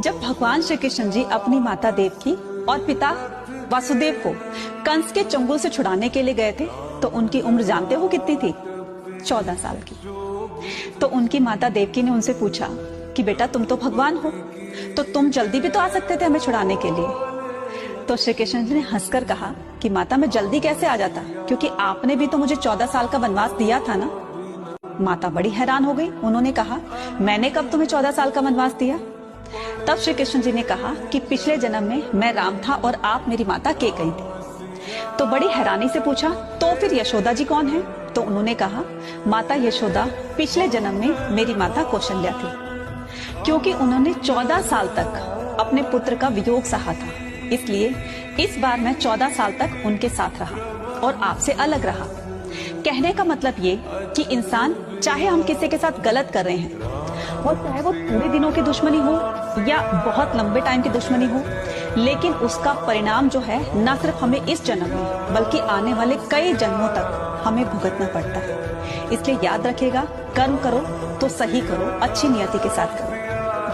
जब भगवान श्री कृष्ण जी अपनी माता देवकी और पिता वासुदेव को कंस के चंगुल से छुड़ाने के लिए गए थे तो उनकी उम्र जानते हो कितनी थी? 14 साल की। तो उनकी माता देवकी ने उनसे पूछा कि बेटा तुम तो भगवान हो, तो तुम जल्दी भी तो आ सकते थे हमें छुड़ाने के लिए। तो श्री कृष्ण जी ने हंसकर कहा कि माता मैं जल्दी कैसे आ जाता, क्योंकि आपने भी तो मुझे 14 साल का वनवास दिया था ना। माता बड़ी हैरान हो गई। उन्होंने कहा मैंने कब तुम्हें 14 साल का वनवास दिया? तब श्री कृष्ण जी ने कहा कि पिछले जन्म में मैं राम था और आप मेरी माता केकई थी। तो बड़ी हैरानी से पूछा तो फिर यशोदा जी कौन है? तो उन्होंने कहा माता यशोदा पिछले जन्म में मेरी माता कौशल्या थी, क्योंकि उन्होंने 14 साल तक अपने पुत्र का वियोग सहा था, इसलिए इस बार मैं 14 साल तक उनके साथ रहा और आपसे अलग रहा। कहने का मतलब ये कि इंसान चाहे हम किसी के साथ गलत कर रहे हैं और चाहे वो थोड़े दिनों की दुश्मनी हो या बहुत लंबे टाइम की दुश्मनी हो, लेकिन उसका परिणाम जो है न सिर्फ हमें इस जन्म में बल्कि आने वाले कई जन्मों तक हमें भुगतना पड़ता है। इसलिए याद रखिएगा, कर्म करो तो सही करो, अच्छी नियति के साथ करो।